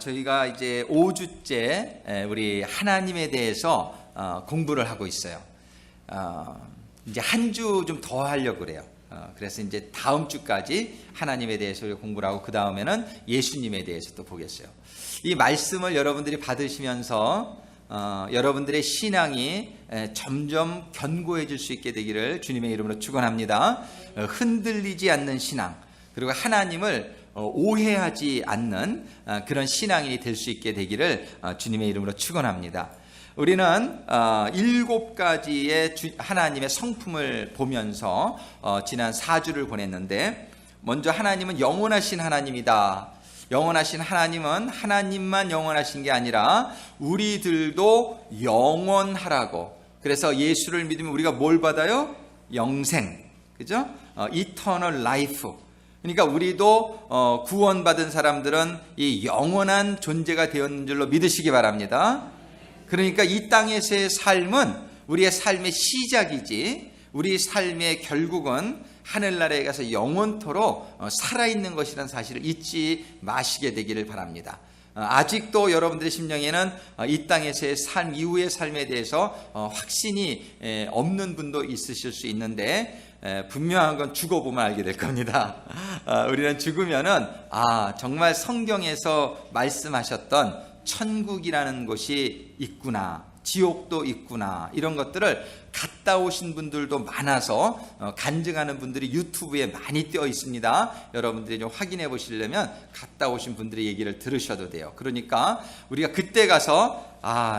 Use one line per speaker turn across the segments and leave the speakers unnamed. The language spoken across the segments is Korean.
저희가 이제 5주째 우리 하나님에 대해서 공부를 하고 있어요. 이제 한 주 좀 더 하려고 그래요. 그래서 이제 다음 주까지 하나님에 대해서 공부를 하고 그 다음에는 예수님에 대해서 또 보겠어요. 이 말씀을 여러분들이 받으시면서 여러분들의 신앙이 점점 견고해질 수 있게 되기를 주님의 이름으로 축원합니다. 흔들리지 않는 신앙, 그리고 하나님을 오해하지 않는 그런 신앙이 될 수 있게 되기를 주님의 이름으로 축원합니다. 우리는 7가지의 하나님의 성품을 보면서 지난 4주를 보냈는데, 먼저 하나님은 영원하신 하나님이다. 영원하신 하나님은 하나님만 영원하신 게 아니라 우리들도 영원하라고. 그래서 예수를 믿으면 우리가 뭘 받아요? 영생, 그죠? Eternal life. 그러니까 우리도 구원받은 사람들은 이 영원한 존재가 되었는 줄로 믿으시기 바랍니다. 그러니까 이 땅에서의 삶은 우리의 삶의 시작이지, 우리 삶의 결국은 하늘나라에 가서 영원토록 살아있는 것이라는 사실을 잊지 마시게 되기를 바랍니다. 아직도 여러분들의 심령에는 이 땅에서의 삶 이후의 삶에 대해서 확신이 없는 분도 있으실 수 있는데, 분명한 건 죽어보면 알게 될 겁니다. 우리는 죽으면은 정말 성경에서 말씀하셨던 천국이라는 곳이 있구나, 지옥도 있구나, 이런 것들을 갔다 오신 분들도 많아서 간증하는 분들이 유튜브에 많이 떠 있습니다. 여러분들이 좀 확인해 보시려면 갔다 오신 분들의 얘기를 들으셔도 돼요. 그러니까 우리가 그때 가서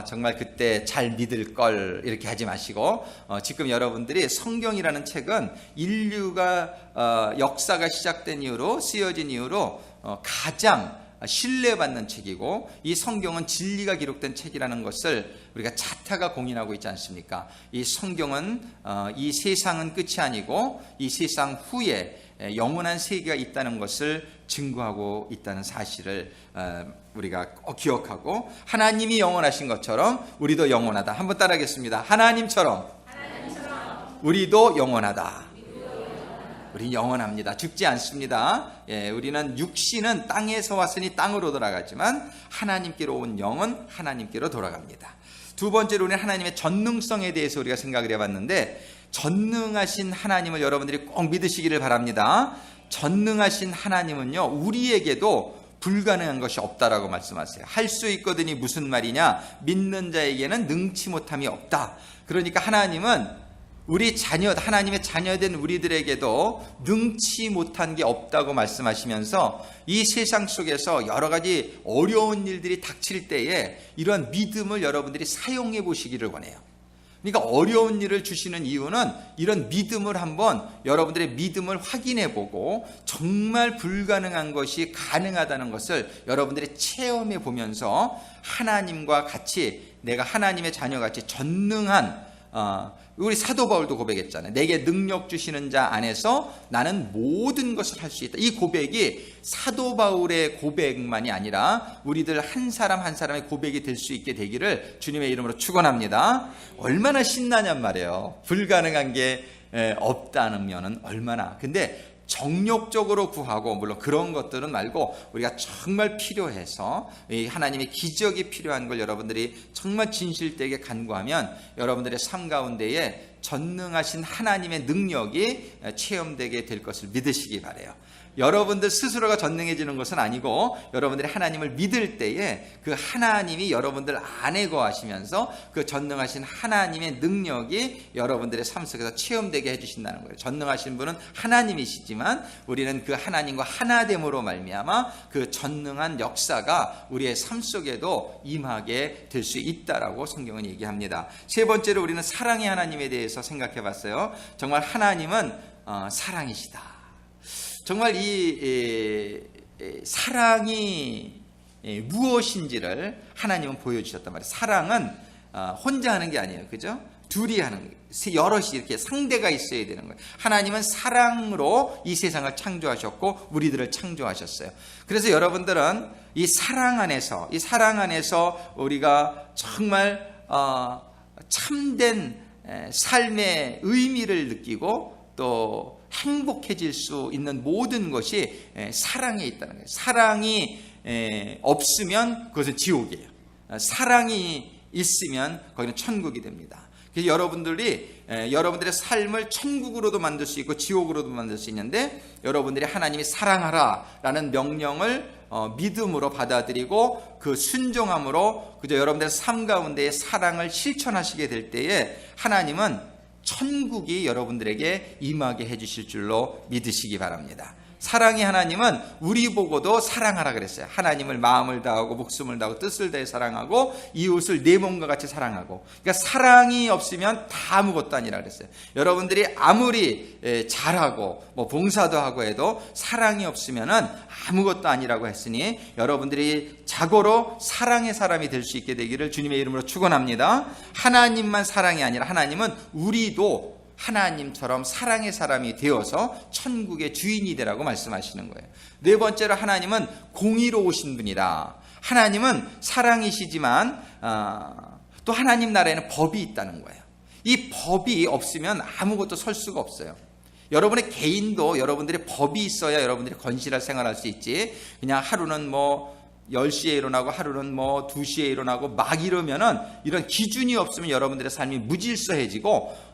정말 그때 잘 믿을 걸 이렇게 하지 마시고, 지금 여러분들이 성경이라는 책은 인류가 역사가 시작된 이후로, 쓰여진 이후로 가장 신뢰받는 책이고, 이 성경은 진리가 기록된 책이라는 것을 우리가 자타가 공인하고 있지 않습니까? 이 성경은 이 세상은 끝이 아니고 이 세상 후에 영원한 세계가 있다는 것을 증거하고 있다는 사실을 우리가 기억하고, 하나님이 영원하신 것처럼 우리도 영원하다. 한번 따라하겠습니다. 하나님처럼 우리도 영원하다. 우린 영원합니다. 죽지 않습니다. 우리는 육신은 땅에서 왔으니 땅으로 돌아가지만 하나님께로 온 영은 하나님께로 돌아갑니다. 두 번째로 우리는 하나님의 전능성에 대해서 우리가 생각을 해봤는데, 전능하신 하나님을 여러분들이 꼭 믿으시기를 바랍니다. 전능하신 하나님은요, 우리에게도 불가능한 것이 없다라고 말씀하세요. 할 수 있거든이 무슨 말이냐? 믿는 자에게는 능치 못함이 없다. 그러니까 하나님은 우리 하나님의 자녀된 우리들에게도 능치 못한 게 없다고 말씀하시면서, 이 세상 속에서 여러 가지 어려운 일들이 닥칠 때에 이러한 믿음을 여러분들이 사용해 보시기를 원해요. 그러니까 어려운 일을 주시는 이유는 이런 믿음을 한번 여러분들의 믿음을 확인해 보고, 정말 불가능한 것이 가능하다는 것을 여러분들이 체험해 보면서 하나님과 같이, 내가 하나님의 자녀같이 전능한, 우리 사도 바울도 고백했잖아요. 내게 능력 주시는 자 안에서 나는 모든 것을 할 수 있다. 이 고백이 사도 바울의 고백만이 아니라 우리들 한 사람 한 사람의 고백이 될 수 있게 되기를 주님의 이름으로 축원합니다. 얼마나 신나냔 말이에요. 불가능한 게 없다는 면은 얼마나. 근데 정욕적으로 구하고, 물론 그런 것들은 말고 우리가 정말 필요해서 하나님의 기적이 필요한 걸 여러분들이 정말 진실되게 간구하면 여러분들의 삶 가운데에 전능하신 하나님의 능력이 체험되게 될 것을 믿으시기 바라요. 여러분들 스스로가 전능해지는 것은 아니고, 여러분들이 하나님을 믿을 때에 그 하나님이 여러분들 안에 거하시면서 그 전능하신 하나님의 능력이 여러분들의 삶 속에서 체험되게 해주신다는 거예요. 전능하신 분은 하나님이시지만 우리는 그 하나님과 하나됨으로 말미암아 그 전능한 역사가 우리의 삶 속에도 임하게 될 수 있다라고 성경은 얘기합니다. 세 번째로 우리는 사랑의 하나님에 대해서 생각해 봤어요. 정말 하나님은 사랑이시다. 정말 이 사랑이 무엇인지를 하나님은 보여주셨단 말이에요. 사랑은 혼자 하는 게 아니에요. 그죠? 둘이 하는 거예요. 여럿이 이렇게 상대가 있어야 되는 거예요. 하나님은 사랑으로 이 세상을 창조하셨고 우리들을 창조하셨어요. 그래서 여러분들은 이 사랑 안에서 우리가 정말 참된 삶의 의미를 느끼고 또 행복해질 수 있는 모든 것이 사랑에 있다는 거예요. 사랑이 없으면 그것은 지옥이에요. 사랑이 있으면 거기는 천국이 됩니다. 그래서 여러분들의 삶을 천국으로도 만들 수 있고 지옥으로도 만들 수 있는데, 여러분들이 하나님이 사랑하라라는 명령을 믿음으로 받아들이고 그 순종함으로 그저 여러분들의 삶 가운데의 사랑을 실천하시게 될 때에 하나님은 천국이 여러분들에게 임하게 해주실 줄로 믿으시기 바랍니다. 사랑의 하나님은 우리 보고도 사랑하라 그랬어요. 하나님을 마음을 다하고 목숨을 다하고 뜻을 다해 사랑하고 이웃을 내 몸과 같이 사랑하고. 그러니까 사랑이 없으면 다 아무것도 아니라 그랬어요. 여러분들이 아무리 잘하고 뭐 봉사도 하고 해도 사랑이 없으면은 아무것도 아니라고 했으니, 여러분들이 자고로 사랑의 사람이 될 수 있게 되기를 주님의 이름으로 축원합니다. 하나님만 사랑이 아니라 하나님은 우리도 하나님처럼 사랑의 사람이 되어서 천국의 주인이 되라고 말씀하시는 거예요. 네 번째로, 하나님은 공의로우신 분이다. 하나님은 사랑이시지만 또 하나님 나라에는 법이 있다는 거예요. 이 법이 없으면 아무것도 설 수가 없어요. 여러분의 개인도 여러분들의 법이 있어야 여러분들이 건실한 생활할 수 있지, 그냥 하루는 뭐 10시에 일어나고 하루는 뭐 2시에 일어나고 막 이러면은, 이런 기준이 없으면 여러분들의 삶이 무질서해지고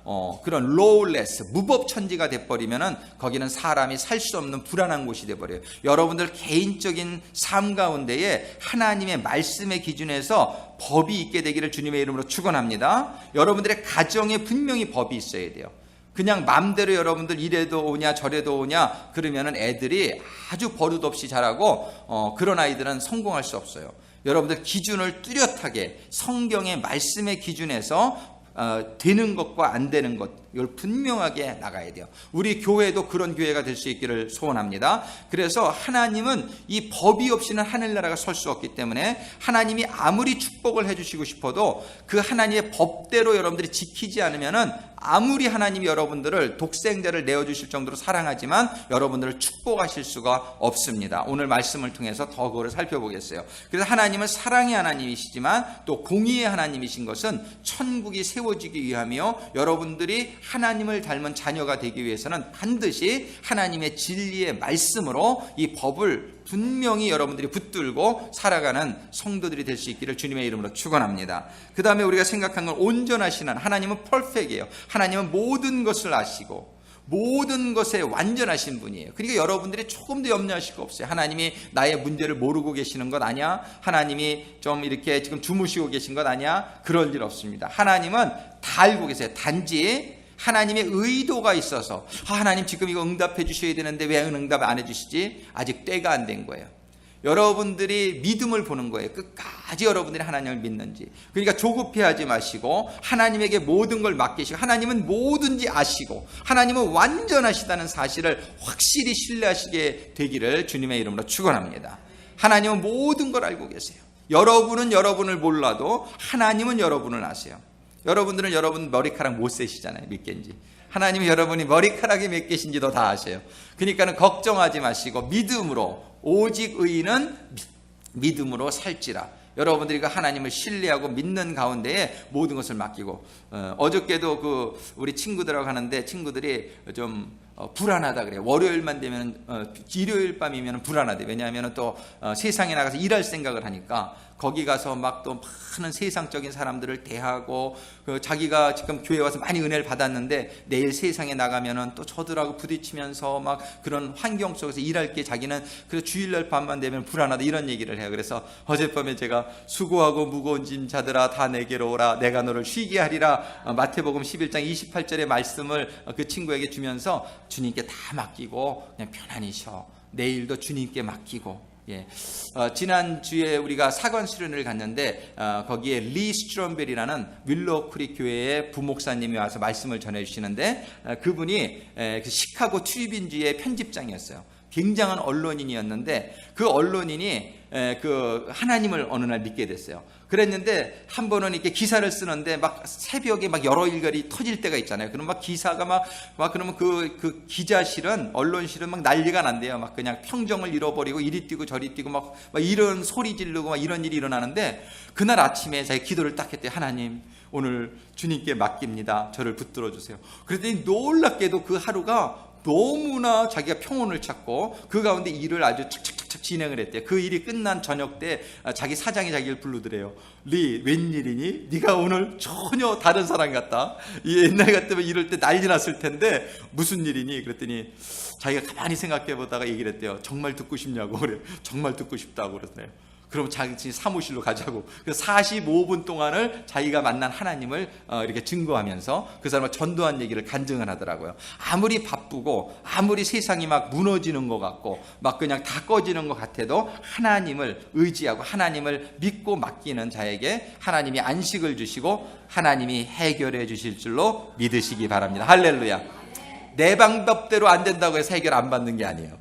그런 lawless, 무법천지가 돼버리면은 거기는 사람이 살 수 없는 불안한 곳이 돼버려요. 여러분들 개인적인 삶 가운데에 하나님의 말씀의 기준에서 법이 있게 되기를 주님의 이름으로 축원합니다. 여러분들의 가정에 분명히 법이 있어야 돼요. 그냥 마음대로 여러분들 이래도 오냐 저래도 오냐 그러면은 애들이 아주 버릇없이 자라고 그런 아이들은 성공할 수 없어요. 여러분들 기준을 뚜렷하게 성경의 말씀의 기준에서 되는 것과 안 되는 것, 이걸 분명하게 나가야 돼요. 우리 교회도 그런 교회가 될 수 있기를 소원합니다. 그래서 하나님은 이 법이 없이는 하늘나라가 설 수 없기 때문에, 하나님이 아무리 축복을 해주시고 싶어도 그 하나님의 법대로 여러분들이 지키지 않으면은, 아무리 하나님이 여러분들을 독생자를 내어주실 정도로 사랑하지만 여러분들을 축복하실 수가 없습니다. 오늘 말씀을 통해서 더 그거를 살펴보겠어요. 그래서 하나님은 사랑의 하나님이시지만 또 공의의 하나님이신 것은 천국이 세워지기 위하며, 여러분들이 하나님을 닮은 자녀가 되기 위해서는 반드시 하나님의 진리의 말씀으로 이 법을 분명히 여러분들이 붙들고 살아가는 성도들이 될 수 있기를 주님의 이름으로 축원합니다. 그 다음에 우리가 생각한 건 온전하신 하나님은 퍼펙트예요. 하나님은 모든 것을 아시고 모든 것에 완전하신 분이에요. 그러니까 여러분들이 조금도 염려하실 거 없어요. 하나님이 나의 문제를 모르고 계시는 것 아니야? 하나님이 좀 이렇게 지금 주무시고 계신 것 아니야? 그럴 일 없습니다. 하나님은 다 알고 계세요. 단지 하나님의 의도가 있어서, 하나님 지금 이거 응답해 주셔야 되는데 왜 응답 안 해주시지? 아직 때가 안 된 거예요. 여러분들이 믿음을 보는 거예요. 끝까지 여러분들이 하나님을 믿는지. 그러니까 조급해하지 마시고 하나님에게 모든 걸 맡기시고, 하나님은 뭐든지 아시고 하나님은 완전하시다는 사실을 확실히 신뢰하시게 되기를 주님의 이름으로 축원합니다. 하나님은 모든 걸 알고 계세요. 여러분은 여러분을 몰라도 하나님은 여러분을 아세요. 여러분들은 여러분 머리카락 못 세시잖아요. 몇 개인지. 하나님은 여러분이 머리카락이 몇 개신지도 다 아세요. 그러니까는 걱정하지 마시고 믿음으로, 오직 의인은 믿음으로 살지라. 여러분들이 그 하나님을 신뢰하고 믿는 가운데에 모든 것을 맡기고, 어저께도 우리 친구들하고 하는데 친구들이 좀 불안하다 그래요. 월요일만 되면 일요일 밤이면 불안하대. 왜냐하면 또 세상에 나가서 일할 생각을 하니까 거기 가서 막 또 많은 세상적인 사람들을 대하고, 자기가 지금 교회 와서 많이 은혜를 받았는데 내일 세상에 나가면은 또 저들하고 부딪히면서 막 그런 환경 속에서 일할 게 자기는 그래서 주일날 밤만 되면 불안하다, 이런 얘기를 해요. 그래서 어젯밤에 제가 수고하고 무거운 짐 자들아 다 내게로 오라, 내가 너를 쉬게 하리라, 마태복음 11장 28절의 말씀을 그 친구에게 주면서 주님께 다 맡기고 그냥 편안히 쉬어. 내일도 주님께 맡기고. 지난주에 우리가 사관 수련회를 갔는데 거기에 리 스트롬벨이라는 윌로우 크릭 교회의 부목사님이 와서 말씀을 전해주시는데, 그분이 그 시카고 트리뷴지의 편집장이었어요. 굉장한 언론인이었는데 그 언론인이 그 하나님을 어느 날 믿게 됐어요. 그랬는데 한 번은 이렇게 기사를 쓰는데 막 새벽에 막 여러 일거리 터질 때가 있잖아요. 그럼 막 기사가 막 그러면 그 기자실은, 언론실은 막 난리가 난대요. 막 그냥 평정을 잃어버리고 이리 뛰고 저리 뛰고 막 이런 소리 지르고 막 이런 일이 일어나는데, 그날 아침에 자기 기도를 딱 했대요. 하나님, 오늘 주님께 맡깁니다. 저를 붙들어 주세요. 그랬더니 놀랍게도 그 하루가 너무나 자기가 평온을 찾고 그 가운데 일을 아주 착착착착 진행을 했대요. 그 일이 끝난 저녁 때 자기 사장이 자기를 부르더래요. 리, 웬일이니? 네가 오늘 전혀 다른 사람 같다. 옛날 같으면 이럴 때 난리 났을 텐데 무슨 일이니? 그랬더니 자기가 가만히 생각해 보다가 얘기를 했대요. 정말 듣고 싶냐고. 그래요. 정말 듣고 싶다고 그러더래요. 그럼 자기 사무실로 가자고. 그 45분 동안을 자기가 만난 하나님을 이렇게 증거하면서 그 사람을 전도한 얘기를 간증을 하더라고요. 아무리 바쁘고 아무리 세상이 막 무너지는 것 같고 막 그냥 다 꺼지는 것 같아도 하나님을 의지하고 하나님을 믿고 맡기는 자에게 하나님이 안식을 주시고 하나님이 해결해 주실 줄로 믿으시기 바랍니다. 할렐루야. 내 방법대로 안 된다고 해서 해결 안 받는 게 아니에요.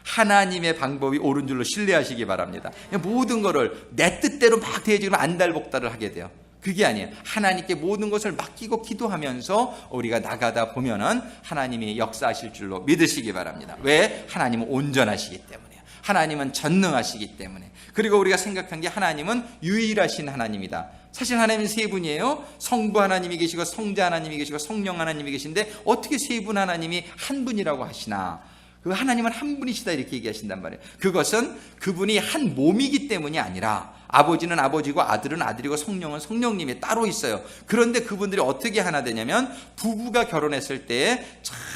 하나님의 방법이 옳은 줄로 신뢰하시기 바랍니다. 모든 것을 내 뜻대로 막 되어지면 안달복달을 하게 돼요. 그게 아니에요. 하나님께 모든 것을 맡기고 기도하면서 우리가 나가다 보면은 하나님이 역사하실 줄로 믿으시기 바랍니다. 왜? 하나님은 온전하시기 때문에요. 하나님은 전능하시기 때문에. 그리고 우리가 생각한 게 하나님은 유일하신 하나님이다. 사실 하나님은 세 분이에요. 성부 하나님이 계시고 성자 하나님이 계시고 성령 하나님이 계신데 어떻게 세 분 하나님이 한 분이라고 하시나? 그 하나님은 한 분이시다 이렇게 얘기하신단 말이에요. 그것은 그분이 한 몸이기 때문이 아니라 아버지는 아버지고 아들은 아들이고 성령은 성령님이 따로 있어요. 그런데 그분들이 어떻게 하나 되냐면 부부가 결혼했을 때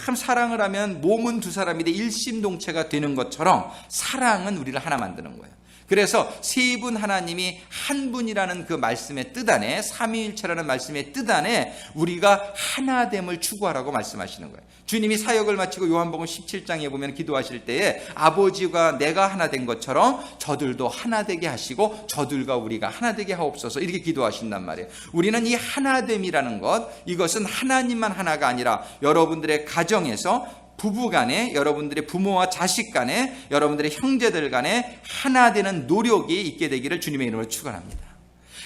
참 사랑을 하면 몸은 두 사람인데 일심동체가 되는 것처럼 사랑은 우리를 하나 만드는 거예요. 그래서 세 분 하나님이 한 분이라는 그 말씀의 뜻 안에 삼위일체라는 말씀의 뜻 안에 우리가 하나됨을 추구하라고 말씀하시는 거예요. 주님이 사역을 마치고 요한복음 17장에 보면 기도하실 때에 아버지가 내가 하나 된 것처럼 저들도 하나 되게 하시고 저들과 우리가 하나 되게 하옵소서 이렇게 기도하신단 말이에요. 우리는 이 하나됨이라는 것, 이것은 하나님만 하나가 아니라 여러분들의 가정에서 부부 간에, 여러분들의 부모와 자식 간에, 여러분들의 형제들 간에 하나 되는 노력이 있게 되기를 주님의 이름으로 축원합니다.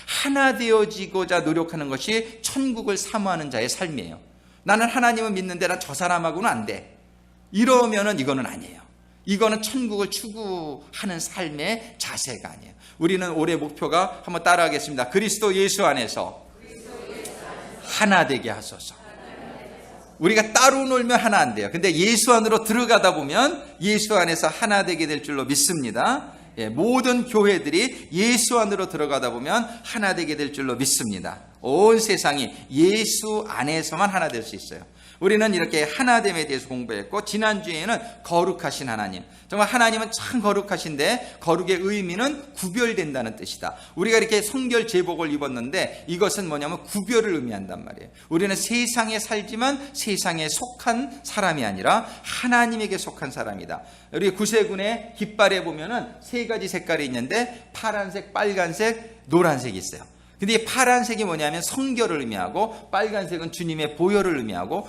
하나 되어지고자 노력하는 것이 천국을 사모하는 자의 삶이에요. 나는 하나님을 믿는데 나 저 사람하고는 안 돼. 이러면은 이거는 아니에요. 이거는 천국을 추구하는 삶의 자세가 아니에요. 우리는 올해 목표가 한번 따라하겠습니다. 그리스도 예수 안에서 하나 되게 하소서. 우리가 따로 놀면 하나 안 돼요. 근데 예수 안으로 들어가다 보면 예수 안에서 하나 되게 될 줄로 믿습니다. 모든 교회들이 예수 안으로 들어가다 보면 하나 되게 될 줄로 믿습니다. 온 세상이 예수 안에서만 하나 될 수 있어요. 우리는 이렇게 하나됨에 대해서 공부했고 지난주에는 거룩하신 하나님, 정말 하나님은 참 거룩하신데 거룩의 의미는 구별된다는 뜻이다. 우리가 이렇게 성결 제복을 입었는데 이것은 뭐냐면 구별을 의미한단 말이에요. 우리는 세상에 살지만 세상에 속한 사람이 아니라 하나님에게 속한 사람이다. 우리 구세군의 깃발에 보면은 세 가지 색깔이 있는데 파란색, 빨간색, 노란색이 있어요. 근데 이 파란색이 뭐냐면 성결을 의미하고 빨간색은 주님의 보혈을 의미하고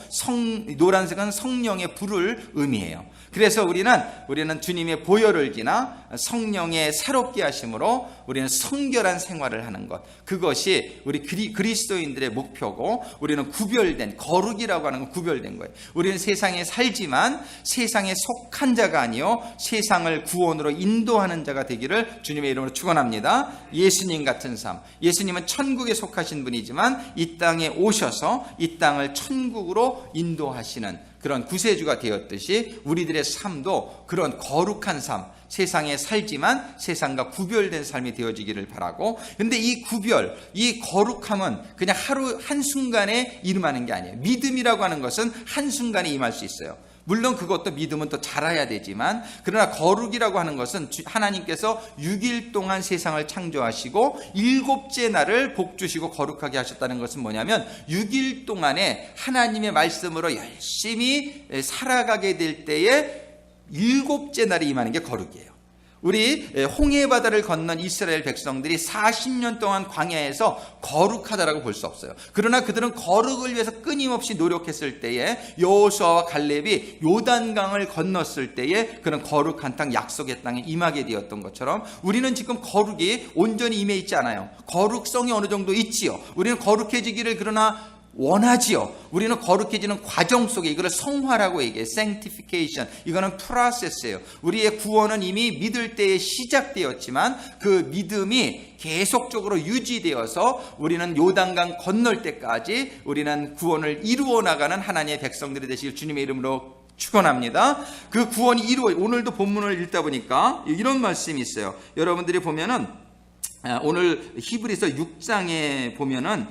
노란색은 성령의 불을 의미해요. 그래서 우리는 주님의 보혈을 지나 성령의 새롭게 하심으로 우리는 성결한 생활을 하는 것, 그것이 우리 그리스도인들의 목표고 우리는 구별된, 거룩이라고 하는 건 구별된 거예요. 우리는 세상에 살지만 세상에 속한 자가 아니요 세상을 구원으로 인도하는 자가 되기를 주님의 이름으로 축원합니다. 예수님 같은 삶, 예수님은 천국에 속하신 분이지만 이 땅에 오셔서 이 땅을 천국으로 인도하시는 그런 구세주가 되었듯이 우리들의 삶도 그런 거룩한 삶, 세상에 살지만 세상과 구별된 삶이 되어지기를 바라고, 근데 이 구별, 이 거룩함은 그냥 하루 한순간에 임하는 게 아니에요. 믿음이라고 하는 것은 한순간에 임할 수 있어요. 물론 그것도 믿음은 또 자라야 되지만, 그러나 거룩이라고 하는 것은 하나님께서 6일 동안 세상을 창조하시고 7째 날을 복 주시고 거룩하게 하셨다는 것은 뭐냐면 6일 동안에 하나님의 말씀으로 열심히 살아가게 될 때에 7째 날이 임하는 게 거룩이에요. 우리 홍해바다를 건넌 이스라엘 백성들이 40년 동안 광야에서 거룩하다라고 볼 수 없어요. 그러나 그들은 거룩을 위해서 끊임없이 노력했을 때에 여호수아와 갈렙이 요단강을 건넜을 때에 그런 거룩한 땅, 약속의 땅에 임하게 되었던 것처럼 우리는 지금 거룩이 온전히 임해 있지 않아요. 거룩성이 어느 정도 있지요. 우리는 거룩해지기를 그러나 원하지요. 우리는 거룩해지는 과정 속에 이거를 성화라고 얘기해요. sanctification. 이거는 프로세스예요. 우리의 구원은 이미 믿을 때에 시작되었지만 그 믿음이 계속적으로 유지되어서 우리는 요단강 건널 때까지 우리는 구원을 이루어 나가는 하나님의 백성들이 되시길 주님의 이름으로 축원합니다. 그 구원이 오늘도 본문을 읽다 보니까 이런 말씀이 있어요. 여러분들이 보면은 오늘 히브리서 6장에 보면은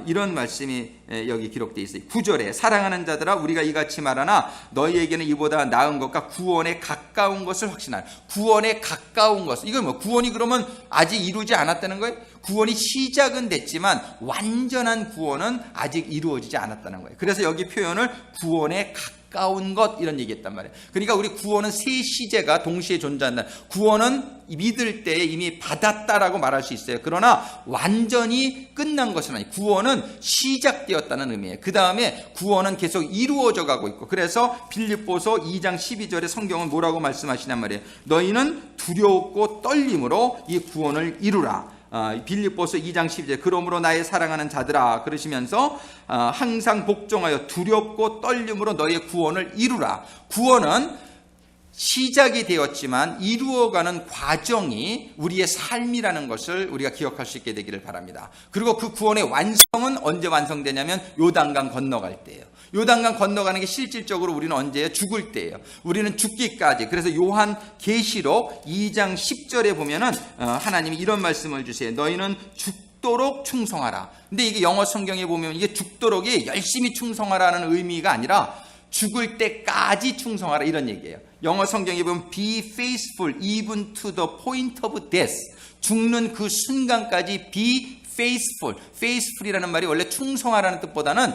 이런 말씀이 여기 기록되어 있어요. 9절에 사랑하는 자들아 우리가 이같이 말하나 너희에게는 이보다 나은 것과 구원에 가까운 것을 확신하라. 구원에 가까운 것. 이건 뭐 구원이 그러면 아직 이루지 않았다는 거예요? 구원이 시작은 됐지만 완전한 구원은 아직 이루어지지 않았다는 거예요. 그래서 여기 표현을 구원에 가까운 것 이런 얘기했단 말이에요. 그러니까 우리 구원은 세 시제가 동시에 존재한다. 구원은 믿을 때에 이미 받았다라고 말할 수 있어요. 그러나 완전히 끝난 것은 아니에요. 구원은 시작되었다는 의미예요. 그 다음에 구원은 계속 이루어져 가고 있고, 그래서 빌립보서 2장 12절에 성경은 뭐라고 말씀하시냔 말이에요. 너희는 두려웠고 떨림으로 이 구원을 이루라. 빌립보서 2장 12절 그러므로 나의 사랑하는 자들아 그러시면서 항상 복종하여 두렵고 떨림으로 너의 구원을 이루라. 구원은 시작이 되었지만 이루어가는 과정이 우리의 삶이라는 것을 우리가 기억할 수 있게 되기를 바랍니다. 그리고 그 구원의 완성은 언제 완성되냐면 요단강 건너갈 때예요. 요단강 건너가는 게 실질적으로 우리는 언제예요? 죽을 때예요. 우리는 죽기까지. 그래서 요한 계시록 2장 10절에 보면은 하나님이 이런 말씀을 주세요. 너희는 죽도록 충성하라. 근데 이게 영어 성경에 보면 이게 죽도록이 열심히 충성하라는 의미가 아니라 죽을 때까지 충성하라 이런 얘기예요. 영어 성경에 보면 be faithful even to the point of death. 죽는 그 순간까지 be faithful. faithful이라는 말이 원래 충성하라는 뜻보다는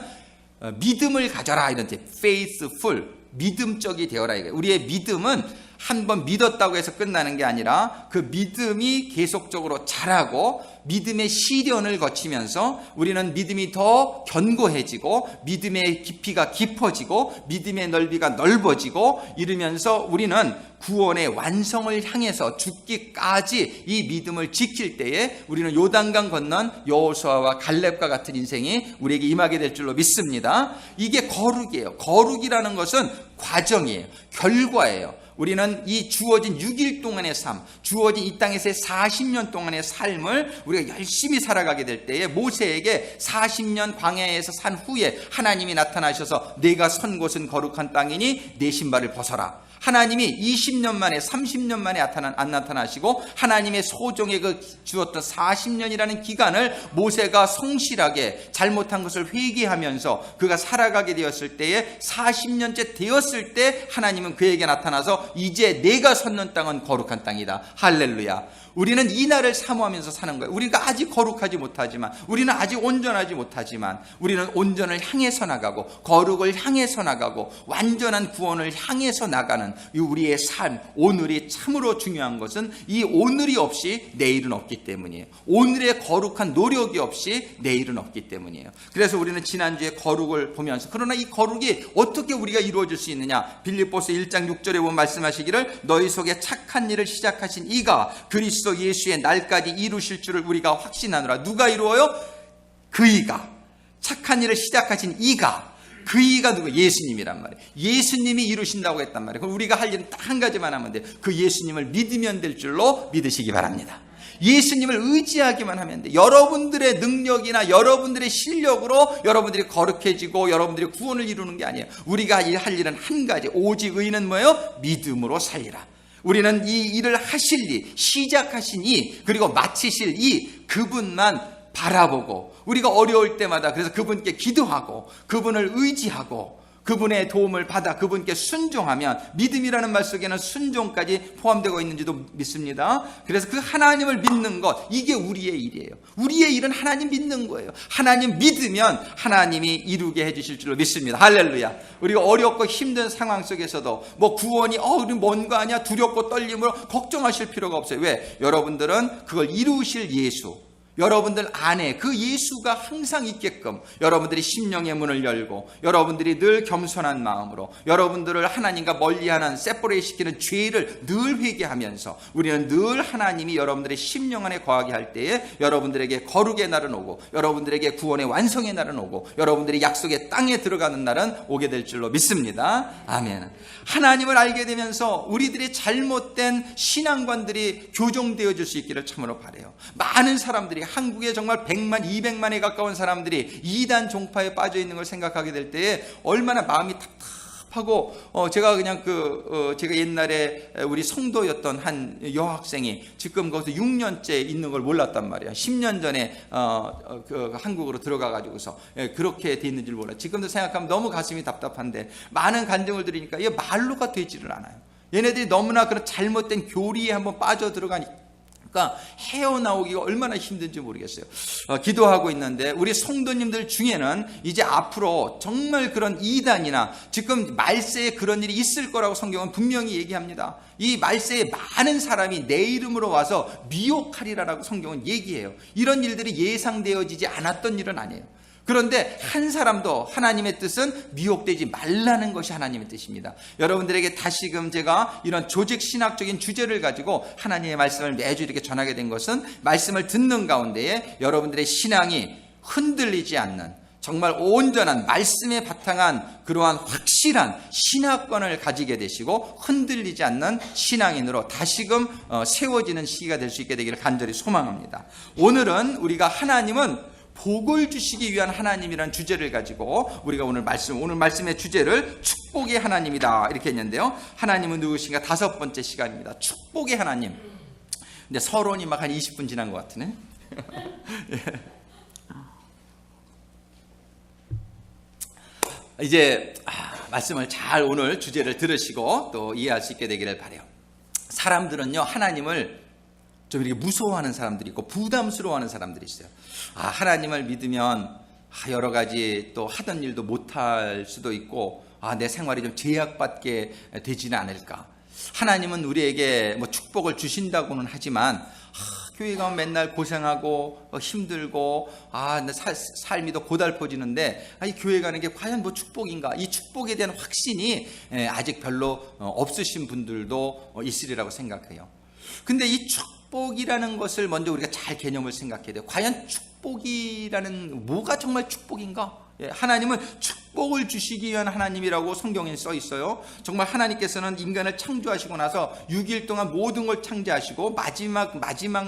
믿음을 가져라 이런 뜻. faithful. 믿음적이 되어라 이거예요. 우리의 믿음은 한번 믿었다고 해서 끝나는 게 아니라 그 믿음이 계속적으로 자라고 믿음의 시련을 거치면서 우리는 믿음이 더 견고해지고 믿음의 깊이가 깊어지고 믿음의 넓이가 넓어지고 이러면서 우리는 구원의 완성을 향해서 죽기까지 이 믿음을 지킬 때에 우리는 요단강 건넌 여호수아와 갈렙과 같은 인생이 우리에게 임하게 될 줄로 믿습니다. 이게 거룩이에요. 거룩이라는 것은 과정이에요. 결과예요. 우리는 이 주어진 6일 동안의 삶, 주어진 이 땅에서의 40년 동안의 삶을 우리가 열심히 살아가게 될 때에 모세에게 40년 광야에서 산 후에 하나님이 나타나셔서 내가 선 곳은 거룩한 땅이니 내 신발을 벗어라. 하나님이 20년 만에 30년 만에 안 나타나시고 하나님의 소정에 그 주었던 40년이라는 기간을 모세가 성실하게 잘못한 것을 회개하면서 그가 살아가게 되었을 때에 40년째 되었을 때 하나님은 그에게 나타나서 이제 내가 섰는 땅은 거룩한 땅이다. 할렐루야. 우리는 이 날을 사모하면서 사는 거예요. 우리가 아직 거룩하지 못하지만, 우리는 아직 온전하지 못하지만, 우리는 온전을 향해서 나가고 거룩을 향해서 나가고 완전한 구원을 향해서 나가는 이 우리의 삶, 오늘이 참으로 중요한 것은 이 오늘이 없이 내일은 없기 때문이에요. 오늘의 거룩한 노력이 없이 내일은 없기 때문이에요. 그래서 우리는 지난주에 거룩을 보면서, 그러나 이 거룩이 어떻게 우리가 이루어질 수 있느냐? 빌립보서 1장 6절에 보면 말씀하시기를 너희 속에 착한 일을 시작하신 이가 그리스도 예수의 날까지 이루실 줄을 우리가 확신하노라. 누가 이루어요? 그 이가. 착한 일을 시작하신 이가. 그 이가 누구? 예수님이란 말이에요. 예수님이 이루신다고 했단 말이에요. 그럼 우리가 할 일은 딱 한 가지만 하면 돼요. 그 예수님을 믿으면 될 줄로 믿으시기 바랍니다. 예수님을 의지하기만 하면 돼. 여러분들의 능력이나 여러분들의 실력으로 여러분들이 거룩해지고 여러분들이 구원을 이루는 게 아니에요. 우리가 할 일은 한 가지. 오직 의는 뭐예요? 믿음으로 살리라. 우리는 이 일을 하실 이, 시작하신 이, 그리고 마치실 이 그분만 바라보고 우리가 어려울 때마다 그래서 그분께 기도하고 그분을 의지하고 그분의 도움을 받아 그분께 순종하면, 믿음이라는 말 속에는 순종까지 포함되어 있는지도 믿습니다. 그래서 그 하나님을 믿는 것, 이게 우리의 일이에요. 우리의 일은 하나님 믿는 거예요. 하나님 믿으면 하나님이 이루게 해주실 줄로 믿습니다. 할렐루야. 우리가 어렵고 힘든 상황 속에서도 뭐 구원이 우리 뭔가 아니야 두렵고 떨림으로 걱정하실 필요가 없어요. 왜? 여러분들은 그걸 이루실 예수, 여러분들 안에 그 예수가 항상 있게끔 여러분들이 심령의 문을 열고 여러분들이 늘 겸손한 마음으로 여러분들을 하나님과 멀리하는 세퍼레이시키는 죄를 늘 회개하면서 우리는 늘 하나님이 여러분들의 심령 안에 거하게 할 때에 여러분들에게 거룩의 날은 오고 여러분들에게 구원의 완성의 날은 오고 여러분들이 약속의 땅에 들어가는 날은 오게 될 줄로 믿습니다. 아멘. 하나님을 알게 되면서 우리들의 잘못된 신앙관들이 교정되어 줄 수 있기를 참으로 바라요. 많은 사람들이 한국에 정말 100만, 200만에 가까운 사람들이 이단 종파에 빠져 있는 걸 생각하게 될 때에 얼마나 마음이 답답하고 제가 그냥 제가 옛날에 우리 성도였던 한 여학생이 지금 거기서 6년째 있는 걸 몰랐단 말이야. 10년 전에 한국으로 들어가 가지고서 그렇게 돼 있는 줄 몰라. 지금도 생각하면 너무 가슴이 답답한데 많은 간증을 들으니까 이게 말로가 되지를 않아요. 얘네들이 너무나 그런 잘못된 교리에 한번 빠져 들어가니까 헤어나오기가 얼마나 힘든지 모르겠어요. 기도하고 있는데 우리 성도님들 중에는 이제 앞으로 정말 그런 이단이나 지금 말세에 그런 일이 있을 거라고 성경은 분명히 얘기합니다. 이 말세에 많은 사람이 내 이름으로 와서 미혹하리라라고 성경은 얘기해요. 이런 일들이 예상되어지지 않았던 일은 아니에요. 그런데 한 사람도 하나님의 뜻은 미혹되지 말라는 것이 하나님의 뜻입니다. 여러분들에게 다시금 제가 이런 조직 신학적인 주제를 가지고 하나님의 말씀을 매주 이렇게 전하게 된 것은 말씀을 듣는 가운데에 여러분들의 신앙이 흔들리지 않는 정말 온전한 말씀에 바탕한 그러한 확실한 신학관을 가지게 되시고 흔들리지 않는 신앙인으로 다시금 세워지는 시기가 될 수 있게 되기를 간절히 소망합니다. 오늘은 우리가 하나님은 복을 주시기 위한 하나님이라는 주제를 가지고 우리가 오늘 말씀의 주제를 축복의 하나님이다 이렇게 했는데요. 하나님은 누구신가? 5번째 시간입니다. 축복의 하나님. 근데 서론이 막 한 20분 지난 것 같으네. 이제 말씀을 잘 오늘 주제를 들으시고 또 이해할 수 있게 되기를 바라요. 사람들은요 하나님을 좀 이렇게 무서워하는 사람들이 있고 부담스러워하는 사람들이 있어요. 하나님을 믿으면 여러 가지 또 하던 일도 못할 수도 있고 내 생활이 좀 제약받게 되지는 않을까. 하나님은 우리에게 뭐 축복을 주신다고는 하지만 교회 가면 맨날 고생하고 힘들고 내 삶이 더 고달퍼지는데 이 교회 가는 게 과연 뭐 축복인가? 이 축복에 대한 확신이 아직 별로 없으신 분들도 있으리라고 생각해요. 근데 이 축복이라는 것을 먼저 우리가 잘 개념을 생각해야 돼요. 과연 축복이라는 뭐가 정말 축복인가? 하나님은 축복을 주시기 위한 하나님이라고 성경에 써 있어요. 정말 하나님께서는 인간을 창조하시고 나서 6일 동안 모든 걸 창조하시고 마지막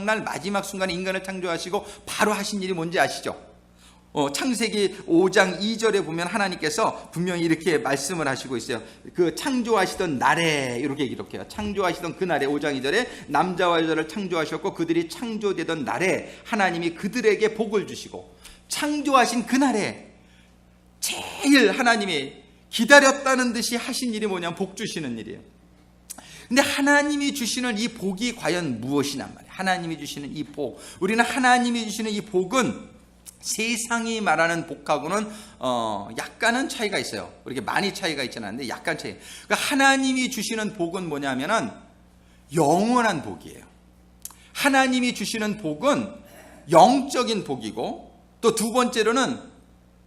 날 마지막 순간에 인간을 창조하시고 바로 하신 일이 뭔지 아시죠? 창세기 5장 2절에 보면 하나님께서 분명히 이렇게 말씀을 하시고 있어요. 그 창조하시던 날에 이렇게 기록해요. 창조하시던 그날에 5장 2절에 남자와 여자를 창조하셨고 그들이 창조되던 날에 하나님이 그들에게 복을 주시고 창조하신 그날에 제일 하나님이 기다렸다는 듯이 하신 일이 뭐냐면 복 주시는 일이에요. 근데 하나님이 주시는 이 복이 과연 무엇이란 말이에요. 하나님이 주시는 이 복, 우리는 하나님이 주시는 이 복은 세상이 말하는 복하고는 약간은 차이가 있어요. 그렇게 많이 차이가 있지는 않은데 약간 차이. 그러니까 하나님이 주시는 복은 뭐냐면은 영원한 복이에요. 하나님이 주시는 복은 영적인 복이고 또 두 번째로는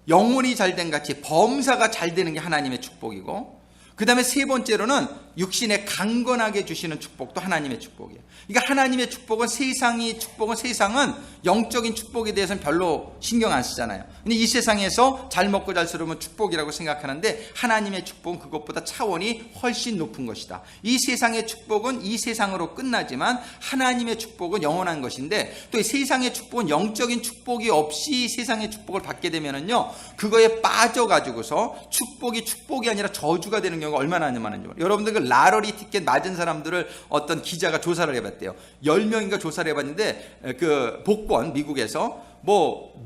영혼이 잘된 같이 범사가 잘 되는 게 하나님의 축복이고 그 다음에 세 번째로는 육신에 강건하게 주시는 축복도 하나님의 축복이에요. 그러니까 하나님의 축복은 세상은 영적인 축복에 대해서는 별로 신경 안 쓰잖아요. 근데 이 세상에서 잘 먹고 잘 살면 축복이라고 생각하는데 하나님의 축복은 그것보다 차원이 훨씬 높은 것이다. 이 세상의 축복은 이 세상으로 끝나지만 하나님의 축복은 영원한 것인데 또 이 세상의 축복은 영적인 축복이 없이 세상의 축복을 받게 되면은요 그거에 빠져가지고서 축복이 아니라 저주가 되는 경우가 얼마나 많은지 모르겠어요. 여러분들 그 라러리 티켓 맞은 사람들을 어떤 기자가 조사를 해봤대요. 10명인가 조사를 해봤는데 그 복권 미국에서 뭐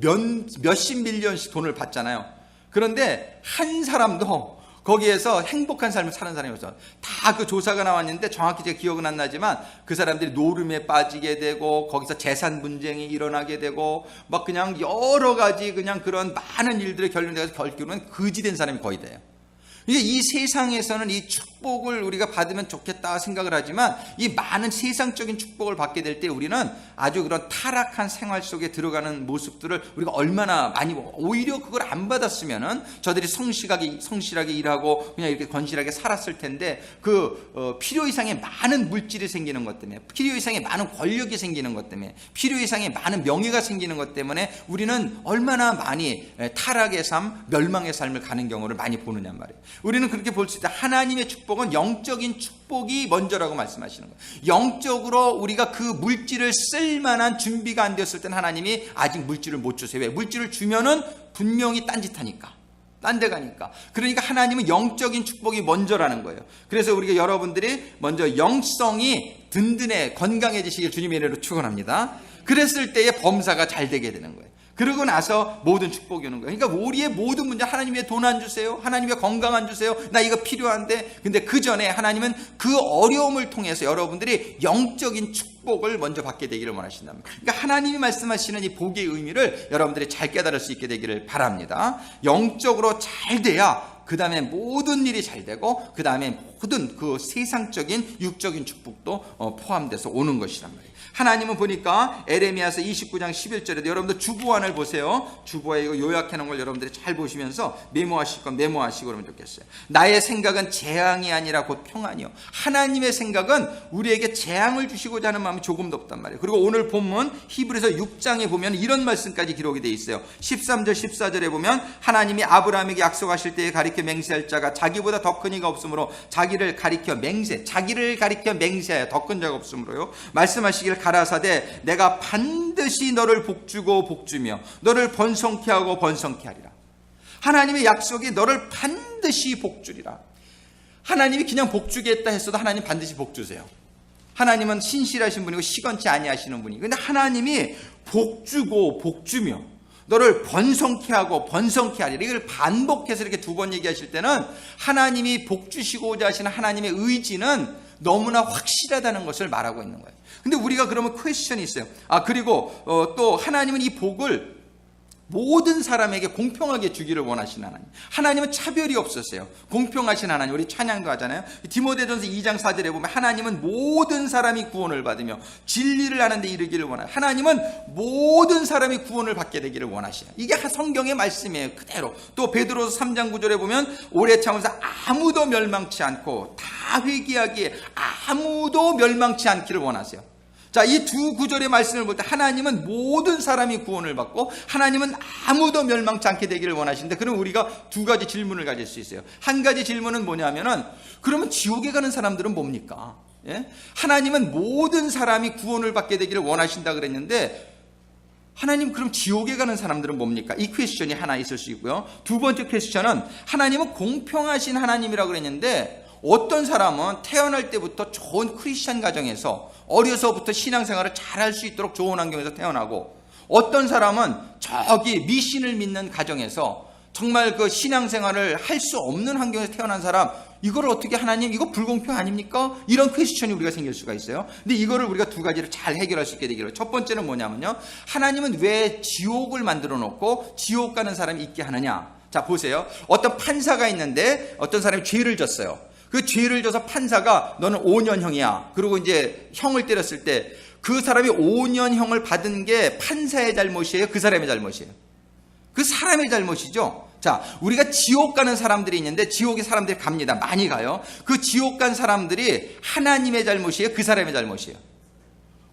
몇십 밀리언씩 돈을 받잖아요. 그런데 한 사람도 거기에서 행복한 삶을 사는 사람이 없어요. 다 그 조사가 나왔는데 정확히 제가 기억은 안 나지만 그 사람들이 노름에 빠지게 되고 거기서 재산 분쟁이 일어나게 되고 막 그냥 여러 가지 그냥 그런 많은 일들의 결론돼서 결국은 거지된 사람이 거의 돼요. 이제 이 세상에서는 이 축복을 우리가 받으면 좋겠다 생각을 하지만 이 많은 세상적인 축복을 받게 될 때 우리는 아주 그런 타락한 생활 속에 들어가는 모습들을 우리가 얼마나 많이 오히려 그걸 안 받았으면은 저들이 성실하게 일하고 그냥 이렇게 건실하게 살았을 텐데 필요 이상의 많은 물질이 생기는 것 때문에 필요 이상의 많은 권력이 생기는 것 때문에 필요 이상의 많은 명예가 생기는 것 때문에 우리는 얼마나 많이 타락의 삶, 멸망의 삶을 가는 경우를 많이 보느냐 말이에요. 우리는 그렇게 볼 수 있다. 하나님의 축복은 영적인 축복이 먼저라고 말씀하시는 거예요. 영적으로 우리가 그 물질을 쓸 만한 준비가 안 되었을 때는 하나님이 아직 물질을 못 주세요. 왜? 물질을 주면은 분명히 딴짓하니까. 딴 데 가니까. 그러니까 하나님은 영적인 축복이 먼저라는 거예요. 그래서 우리가 여러분들이 먼저 영성이 든든해 건강해지시길 주님의 이름으로 축원합니다. 그랬을 때에 범사가 잘 되게 되는 거예요. 그러고 나서 모든 축복이 오는 거예요. 그러니까 우리의 모든 문제, 하나님 왜 돈 안 주세요? 하나님 왜 건강 안 주세요? 나 이거 필요한데. 근데 그 전에 하나님은 그 어려움을 통해서 여러분들이 영적인 축복을 먼저 받게 되기를 원하신답니다. 그러니까 하나님이 말씀하시는 이 복의 의미를 여러분들이 잘 깨달을 수 있게 되기를 바랍니다. 영적으로 잘 돼야 그 다음에 모든 일이 잘 되고 그 다음에 모든 그 세상적인 육적인 축복도 포함돼서 오는 것이란 말이에요. 하나님은 보니까 에레미야서 29장 11절에도 여러분들 주보안을 보세요. 주보에 이거 요약해 놓은 걸 여러분들이 잘 보시면서 메모하실 건 메모하시고 그러면 좋겠어요. 나의 생각은 재앙이 아니라 곧 평안이요. 하나님의 생각은 우리에게 재앙을 주시고자 하는 마음이 조금도 없단 말이에요. 그리고 오늘 본문 히브리서 6장에 보면 이런 말씀까지 기록이 되어 있어요. 13절 14절에 보면 하나님이 아브라함에게 약속하실 때에 가리켜 맹세할 자가 자기보다 더 큰 이가 없으므로 자기를 가리켜 맹세하여 더 큰 자가 없으므로요. 말씀하시기를 가라사대 내가 반드시 너를 복주고 복주며 너를 번성케 하고 번성케 하리라. 하나님의 약속이 너를 반드시 복주리라. 하나님이 그냥 복주겠다 했어도 하나님 반드시 복주세요. 하나님은 신실하신 분이고 시건치 아니하시는 분이고, 근데 하나님이 복주고 복주며 너를 번성케 하고 번성케 하리라. 이걸 반복해서 이렇게 두 번 얘기하실 때는 하나님이 복주시고자 하시는 하나님의 의지는 너무나 확실하다는 것을 말하고 있는 거예요. 근데 우리가 그러면 퀘스천이 있어요. 그리고 또 하나님은 이 복을 모든 사람에게 공평하게 주기를 원하시는 하나님. 하나님은 차별이 없었어요. 공평하신 하나님. 우리 찬양도 하잖아요. 디모데전서 2장 4절에 보면 하나님은 모든 사람이 구원을 받으며 진리를 하는데 이르기를 원하요. 하나님은 모든 사람이 구원을 받게 되기를 원하시요. 이게 성경의 말씀이에요. 그대로. 또 베드로서 3장 9절에 보면 오래 참으면서 아무도 멸망치 않고 다 회개하기에 아무도 멸망치 않기를 원하세요. 자, 이 두 구절의 말씀을 볼 때 하나님은 모든 사람이 구원을 받고 하나님은 아무도 멸망치 않게 되기를 원하시는데, 그럼 우리가 두 가지 질문을 가질 수 있어요. 한 가지 질문은 뭐냐면은 그러면 지옥에 가는 사람들은 뭡니까? 예? 하나님은 모든 사람이 구원을 받게 되기를 원하신다 그랬는데 하나님 그럼 지옥에 가는 사람들은 뭡니까? 이 퀘스천이 하나 있을 수 있고요. 두 번째 퀘스천은 하나님은 공평하신 하나님이라고 그랬는데 어떤 사람은 태어날 때부터 좋은 크리스찬 가정에서 어려서부터 신앙생활을 잘 할 수 있도록 좋은 환경에서 태어나고, 어떤 사람은 저기 미신을 믿는 가정에서 정말 그 신앙생활을 할 수 없는 환경에서 태어난 사람, 이걸 어떻게 하나님 이거 불공평 아닙니까? 이런 퀘스천이 우리가 생길 수가 있어요. 근데 이거를 우리가 두 가지를 잘 해결할 수 있게 되기를. 첫 번째는 뭐냐면요, 하나님은 왜 지옥을 만들어 놓고 지옥 가는 사람이 있게 하느냐. 자, 보세요. 어떤 판사가 있는데 어떤 사람이 죄를 졌어요. 그 죄를 져서 판사가 너는 5년형이야. 그리고 이제 형을 때렸을 때 그 사람이 5년형을 받은 게 판사의 잘못이에요? 그 사람의 잘못이에요? 그 사람의 잘못이죠. 자, 우리가 지옥 가는 사람들이 있는데 지옥에 사람들이 갑니다. 많이 가요. 그 지옥 간 사람들이 하나님의 잘못이에요? 그 사람의 잘못이에요?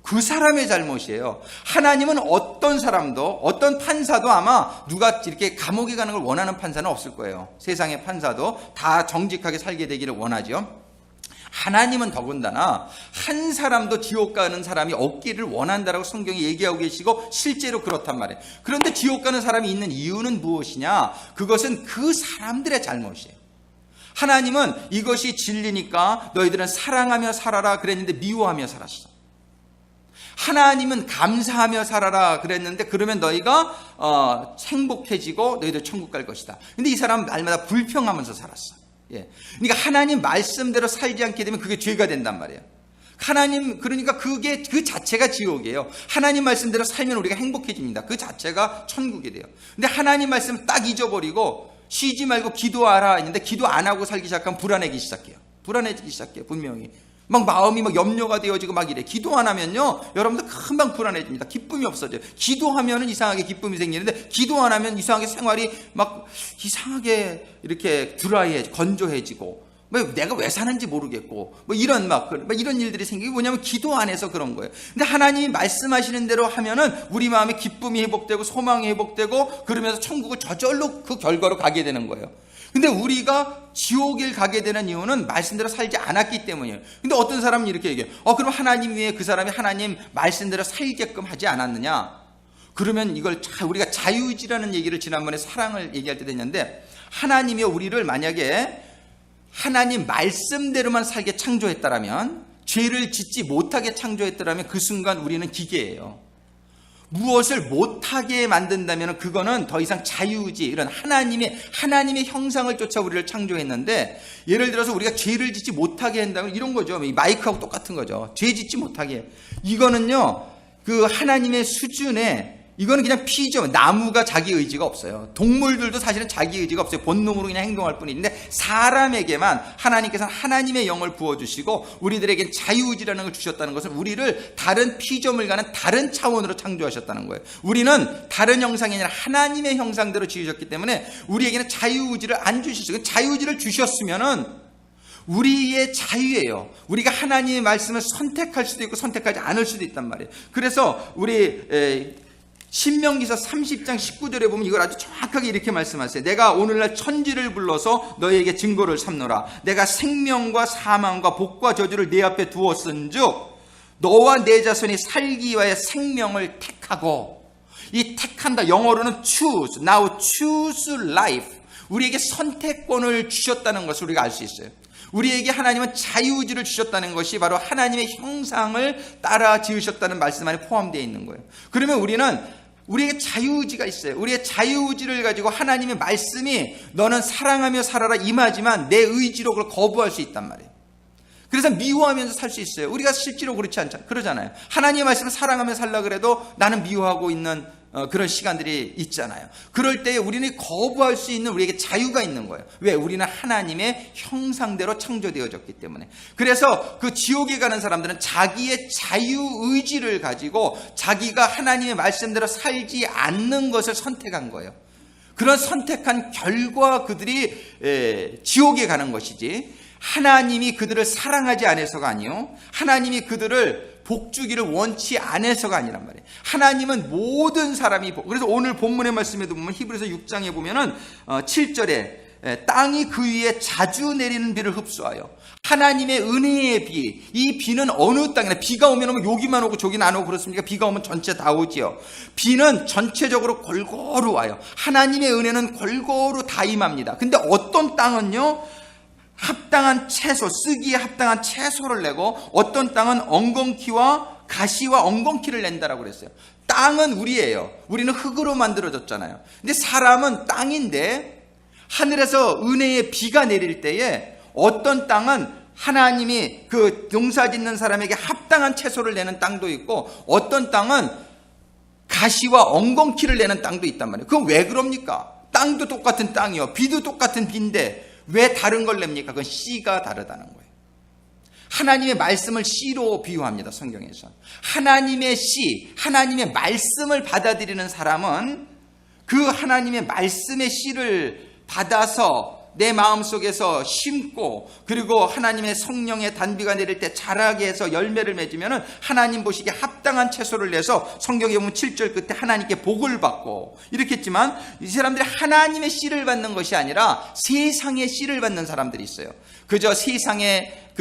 그 사람의 잘못이에요. 하나님은 어떤 사람도, 어떤 판사도 아마 누가 이렇게 감옥에 가는 걸 원하는 판사는 없을 거예요. 세상의 판사도 다 정직하게 살게 되기를 원하죠. 하나님은 더군다나 한 사람도 지옥 가는 사람이 없기를 원한다라고 성경이 얘기하고 계시고 실제로 그렇단 말이에요. 그런데 지옥 가는 사람이 있는 이유는 무엇이냐? 그것은 그 사람들의 잘못이에요. 하나님은 이것이 진리니까 너희들은 사랑하며 살아라 그랬는데 미워하며 살았어. 하나님은 감사하며 살아라 그랬는데 그러면 너희가 행복해지고 너희들 천국 갈 것이다. 근데 이 사람은 날마다 불평하면서 살았어. 예. 그러니까 하나님 말씀대로 살지 않게 되면 그게 죄가 된단 말이에요. 하나님, 그러니까 그게 그 자체가 지옥이에요. 하나님 말씀대로 살면 우리가 행복해집니다. 그 자체가 천국이 돼요. 근데 하나님 말씀 딱 잊어버리고 쉬지 말고 기도하라 했는데 기도 안 하고 살기 시작하면 불안해지기 시작해요. 분명히. 막 마음이 막 염려가 되어지고 막 이래. 기도 안 하면요, 여러분들 금방 불안해집니다. 기쁨이 없어져요. 기도하면은 이상하게 기쁨이 생기는데 기도 안 하면 이상하게 생활이 막 이상하게 이렇게 드라이해, 건조해지고, 뭐 내가 왜 사는지 모르겠고, 뭐 이런 막 이런 일들이 생기고, 뭐냐면 기도 안 해서 그런 거예요. 근데 하나님이 말씀하시는 대로 하면은 우리 마음에 기쁨이 회복되고 소망이 회복되고 그러면서 천국을 저절로 그 결과로 가게 되는 거예요. 근데 우리가 지옥을 가게 되는 이유는 말씀대로 살지 않았기 때문이에요. 근데 어떤 사람은 이렇게 얘기해요. 그럼 하나님 위에 그 사람이 하나님 말씀대로 살게끔 하지 않았느냐? 그러면 이걸 우리가 자유의지라는 얘기를 지난번에 사랑을 얘기할 때도 했는데, 하나님이 우리를 만약에 하나님 말씀대로만 살게 창조했다라면, 죄를 짓지 못하게 창조했다라면 그 순간 우리는 기계예요. 무엇을 못하게 만든다면 그거는 더 이상 자유의지, 이런 하나님의 형상을 쫓아 우리를 창조했는데, 예를 들어서 우리가 죄를 짓지 못하게 한다면 이런 거죠. 이 마이크하고 똑같은 거죠. 죄 짓지 못하게. 이거는요, 그 하나님의 수준에, 이거는 그냥 피죠. 나무가 자기 의지가 없어요. 동물들도 사실은 자기 의지가 없어요. 본능으로 그냥 행동할 뿐인데, 사람에게만 하나님께서는 하나님의 영을 부어주시고 우리들에겐 자유의지라는 걸 주셨다는 것은 우리를 다른 피조물 가는 다른 차원으로 창조하셨다는 거예요. 우리는 다른 형상이 아니라 하나님의 형상대로 지으셨기 때문에 우리에게는 자유의지를 안 주셨어요. 자유의지를 주셨으면은 우리의 자유예요. 우리가 하나님의 말씀을 선택할 수도 있고 선택하지 않을 수도 있단 말이에요. 그래서 우리 신명기서 30장 19절에 보면 이걸 아주 정확하게 이렇게 말씀하세요. 내가 오늘날 천지를 불러서 너희에게 증거를 삼노라. 내가 생명과 사망과 복과 저주를 네 앞에 두었은즉 너와 내 자손이 살기 위하여 생명을 택하고, 이 택한다, 영어로는 choose, now choose life. 우리에게 선택권을 주셨다는 것을 우리가 알 수 있어요. 우리에게 하나님은 자유의지를 주셨다는 것이 바로 하나님의 형상을 따라 지으셨다는 말씀 안에 포함되어 있는 거예요. 그러면 우리에게 자유의지가 있어요. 우리의 자유의지를 가지고 하나님의 말씀이 너는 사랑하며 살아라 임하지만 내 의지로 그걸 거부할 수 있단 말이에요. 그래서 미워하면서 살 수 있어요. 우리가 실제로 그러잖아요. 하나님의 말씀을 사랑하며 살라 그래도 나는 미워하고 있는 그런 시간들이 있잖아요. 그럴 때 우리는 거부할 수 있는 우리에게 자유가 있는 거예요. 왜? 우리는 하나님의 형상대로 창조되어졌기 때문에. 그래서 그 지옥에 가는 사람들은 자기의 자유의지를 가지고 자기가 하나님의 말씀대로 살지 않는 것을 선택한 거예요. 그런 선택한 결과 그들이 지옥에 가는 것이지, 하나님이 그들을 사랑하지 않아서가 아니요, 하나님이 그들을 복주기를 원치 않아서가 아니란 말이에요. 하나님은 모든 사람이, 그래서 오늘 본문의 말씀에도 보면 히브리서 6장에 보면은 7절에 땅이 그 위에 자주 내리는 비를 흡수하여, 하나님의 은혜의 비, 이 비는 어느 땅이나, 비가 오면 여기만 오고 저기는 안 오고 그렇습니까? 비가 오면 전체 다 오지요. 비는 전체적으로 골고루 와요. 하나님의 은혜는 골고루 다 임합니다. 근데 어떤 땅은요, 합당한 채소, 쓰기에 합당한 채소를 내고, 어떤 땅은 엉겅퀴와 가시와 엉겅퀴를 낸다라고 그랬어요. 땅은 우리예요. 우리는 흙으로 만들어졌잖아요. 근데 사람은 땅인데, 하늘에서 은혜의 비가 내릴 때에 어떤 땅은 하나님이 그 농사 짓는 사람에게 합당한 채소를 내는 땅도 있고, 어떤 땅은 가시와 엉겅퀴를 내는 땅도 있단 말이에요. 그건 왜 그럽니까? 땅도 똑같은 땅이요, 비도 똑같은 비인데 왜 다른 걸 냅니까? 그건 씨가 다르다는 거예요. 하나님의 말씀을 씨로 비유합니다, 성경에서. 하나님의 씨, 하나님의 말씀을 받아들이는 사람은 그 하나님의 말씀의 씨를 받아서 내 마음속에서 심고, 그리고 하나님의 성령의 단비가 내릴 때 자라게 해서 열매를 맺으면 하나님 보시기에 합당한 채소를 내서, 성경에 보면 7절 끝에 하나님께 복을 받고 이렇게 했지만, 이 사람들이 하나님의 씨를 받는 것이 아니라 세상의 씨를 받는 사람들이 있어요. 그저 세상의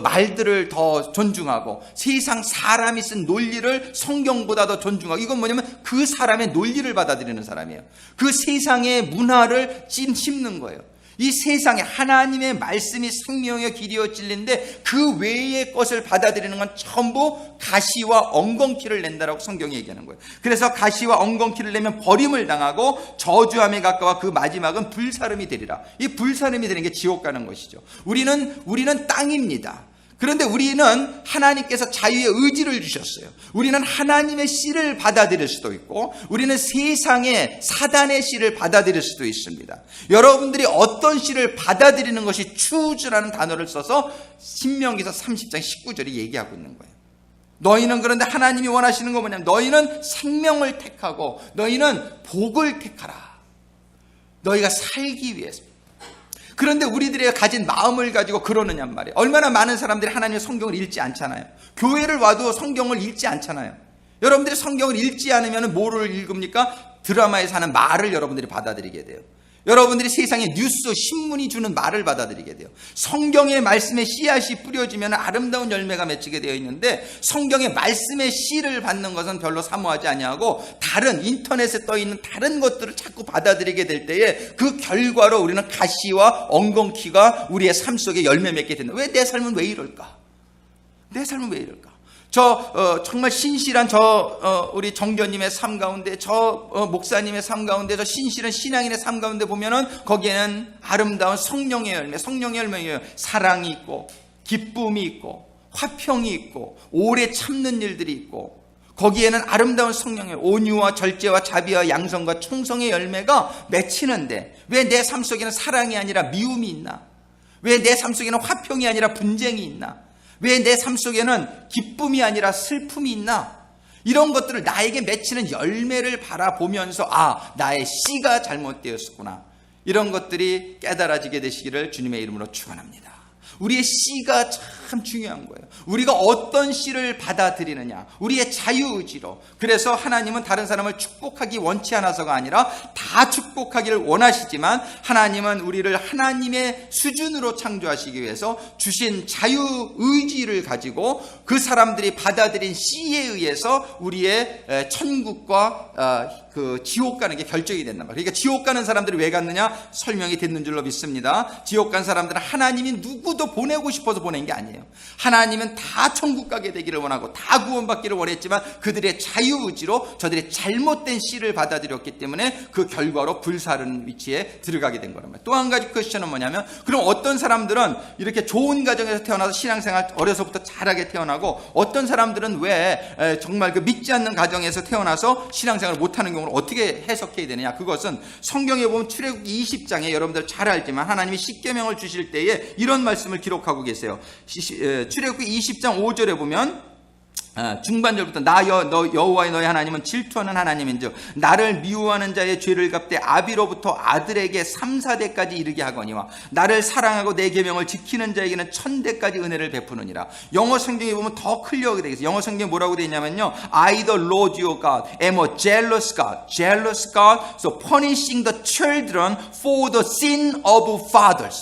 말들을 더 존중하고 세상 사람이 쓴 논리를 성경보다 더 존중하고, 이건 뭐냐면 그 사람의 논리를 받아들이는 사람이에요. 그 세상의 문화를 심는 거예요. 이 세상에 하나님의 말씀이 생명의 길이요 진리인데 그 외의 것을 받아들이는 건 전부 가시와 엉겅퀴를 낸다라고 성경이 얘기하는 거예요. 그래서 가시와 엉겅퀴를 내면 버림을 당하고 저주함에 가까워 그 마지막은 불사름이 되리라. 이 불사름이 되는 게 지옥 가는 것이죠. 우리는 땅입니다. 그런데 우리는 하나님께서 자유의 의지를 주셨어요. 우리는 하나님의 씨를 받아들일 수도 있고, 우리는 세상의 사단의 씨를 받아들일 수도 있습니다. 여러분들이 어떤 씨를 받아들이는 것이 choose라는 단어를 써서 신명기서 30장 19절이 얘기하고 있는 거예요. 너희는, 그런데 하나님이 원하시는 건 뭐냐면 너희는 생명을 택하고 너희는 복을 택하라. 너희가 살기 위해서. 그런데 우리들이 가진 마음을 가지고 그러느냔 말이에요. 얼마나 많은 사람들이 하나님의 성경을 읽지 않잖아요. 교회를 와도 성경을 읽지 않잖아요. 여러분들이 성경을 읽지 않으면 뭐를 읽습니까? 드라마에서 하는 말을 여러분들이 받아들이게 돼요. 여러분들이 세상의 뉴스, 신문이 주는 말을 받아들이게 돼요. 성경의 말씀에 씨앗이 뿌려지면 아름다운 열매가 맺히게 되어 있는데 성경의 말씀의 씨를 받는 것은 별로 사모하지 아니하고 다른 인터넷에 떠 있는 다른 것들을 자꾸 받아들이게 될 때에 그 결과로 우리는 가시와 엉겅퀴가 우리의 삶 속에 열매 맺게 된다. 왜 내 삶은 왜 이럴까? 내 삶은 왜 이럴까? 정말 신실한 우리 정교님의 삶 가운데, 목사님의 삶 가운데, 신실한 신앙인의 삶 가운데 보면은 거기에는 아름다운 성령의 열매예요. 사랑이 있고, 기쁨이 있고, 화평이 있고, 오래 참는 일들이 있고, 거기에는 아름다운 성령의 온유와 절제와 자비와 양성과 충성의 열매가 맺히는데 왜 내 삶 속에는 사랑이 아니라 미움이 있나? 왜 내 삶 속에는 화평이 아니라 분쟁이 있나? 왜 내 삶 속에는 기쁨이 아니라 슬픔이 있나? 이런 것들을 나에게 맺히는 열매를 바라보면서 나의 씨가 잘못되었구나. 이런 것들이 깨달아지게 되시기를 주님의 이름으로 축원합니다. 우리의 씨가 참 중요한 거예요. 우리가 어떤 씨를 받아들이느냐, 우리의 자유의지로. 그래서 하나님은 다른 사람을 축복하기 원치 않아서가 아니라 다 축복하기를 원하시지만 하나님은 우리를 하나님의 수준으로 창조하시기 위해서 주신 자유의지를 가지고 그 사람들이 받아들인 씨에 의해서 우리의 천국과 그 지옥 가는 게 결정이 된단 말이에요. 그러니까 지옥 가는 사람들이 왜 갔느냐? 설명이 됐는 줄로 믿습니다. 지옥 간 사람들은 하나님이 누구도 보내고 싶어서 보낸 게 아니에요. 하나님은 다 천국 가게 되기를 원하고 다 구원받기를 원했지만 그들의 자유의지로 저들의 잘못된 씨를 받아들였기 때문에 그 결과로 불사르는 위치에 들어가게 된 거란 말이에요. 또 한 가지 퀘스천은 뭐냐면, 그럼 어떤 사람들은 이렇게 좋은 가정에서 태어나서 신앙생활 어려서부터 잘하게 태어나고 어떤 사람들은 왜 정말 그 믿지 않는 가정에서 태어나서 신앙생활을 못하는 경우를 어떻게 해석해야 되느냐? 그것은 성경에 보면 출애굽기 20장에 여러분들 잘 알지만 하나님이 십계명을 주실 때에 이런 말씀을 기록하고 계세요. 출애굽기 20장 5절에 보면 중반절부터 나 여호와의 너희 하나님은 질투하는 하나님인즉 나를 미워하는 자의 죄를 갚되 아비로부터 아들에게 3, 4대까지 이르게 하거니와 나를 사랑하고 내 계명을 지키는 자에게는 1000대까지 은혜를 베푸느니라. 영어 성경에 보면 더 클리어하게 되겠어요. 영어 성경에 뭐라고 되어 있냐면요, I the Lord your God am a jealous God, so punishing the children for the sin of fathers.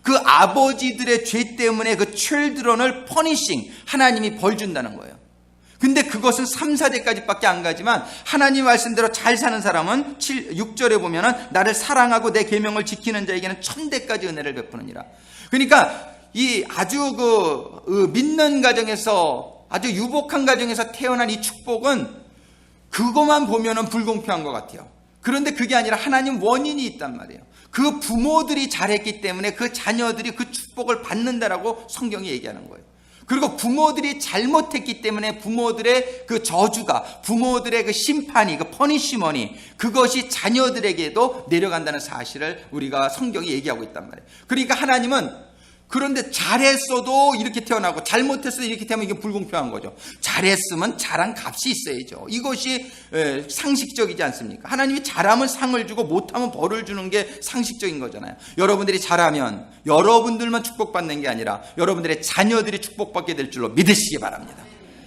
그 아버지들의 죄 때문에 그 children을 punishing, 하나님이 벌 준다는 거예요. 근데 그것은 3, 4대까지밖에 안 가지만 하나님 말씀대로 잘 사는 사람은 6절에 보면은 나를 사랑하고 내 계명을 지키는 자에게는 1000대까지 은혜를 베푸느니라. 그러니까 이 아주 믿는 가정에서, 아주 유복한 가정에서 태어난 이 축복은 그것만 보면은 불공평한 것 같아요. 그런데 그게 아니라 하나님 원인이 있단 말이에요. 그 부모들이 잘했기 때문에 그 자녀들이 그 축복을 받는다라고 성경이 얘기하는 거예요. 그리고 부모들이 잘못했기 때문에 부모들의 그 저주가, 부모들의 그 심판이, 그 퍼니시먼이, 그것이 자녀들에게도 내려간다는 사실을 우리가 성경이 얘기하고 있단 말이에요. 그러니까 하나님은 그런데 잘했어도 이렇게 태어나고 잘못했어도 이렇게 태어나면 이게 불공평한 거죠. 잘했으면 잘한 값이 있어야죠. 이것이 상식적이지 않습니까? 하나님이 잘하면 상을 주고 못하면 벌을 주는 게 상식적인 거잖아요. 여러분들이 잘하면 여러분들만 축복받는 게 아니라 여러분들의 자녀들이 축복받게 될 줄로 믿으시기 바랍니다.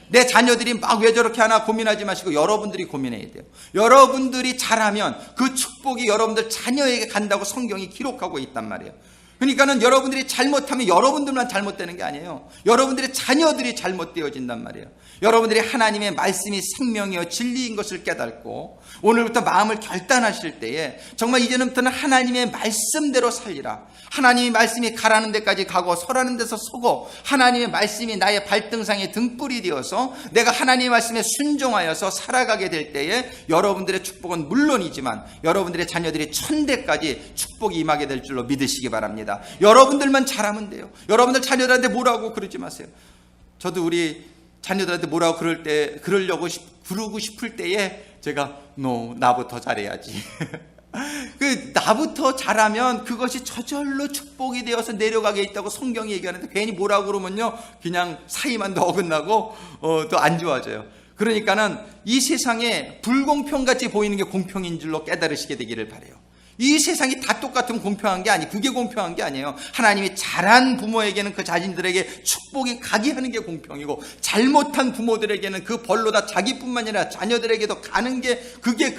내 자녀들이 막 왜 저렇게 하나 고민하지 마시고 여러분들이 고민해야 돼요. 여러분들이 잘하면 그 축복이 여러분들 자녀에게 간다고 성경이 기록하고 있단 말이에요. 그러니까는 여러분들이 잘못하면 여러분들만 잘못되는 게 아니에요. 여러분들의 자녀들이 잘못되어진단 말이에요. 여러분들이 하나님의 말씀이 생명이요 진리인 것을 깨닫고 오늘부터 마음을 결단하실 때에 정말 이제부터는 하나님의 말씀대로 살리라. 하나님의 말씀이 가라는 데까지 가고 서라는 데서 서고 하나님의 말씀이 나의 발등상의 등불이 되어서 내가 하나님의 말씀에 순종하여서 살아가게 될 때에 여러분들의 축복은 물론이지만 여러분들의 자녀들이 1000대까지 축복이 임하게 될 줄로 믿으시기 바랍니다. 여러분들만 잘하면 돼요. 여러분들 자녀들한테 뭐라고 그러지 마세요. 저도 우리 자녀들한테 뭐라고 그러려고 부르고 싶을 때에 제가 나부터 잘해야지. 나부터 잘하면 그것이 저절로 축복이 되어서 내려가게 있다고 성경이 얘기하는데 괜히 뭐라고 그러면요 그냥 사이만 더 어긋나고 더 안 좋아져요. 그러니까는 이 세상에 불공평같이 보이는 게 공평인 줄로 깨달으시게 되기를 바라요. 이 세상이 다 똑같은 공평한 게 아니, 그게 공평한 게 아니에요. 하나님이 잘한 부모에게는 그 자신들에게 축복이 가게 하는 게 공평이고, 잘못한 부모들에게는 그 벌로 다 자기뿐만 아니라 자녀들에게도 가는 게 그게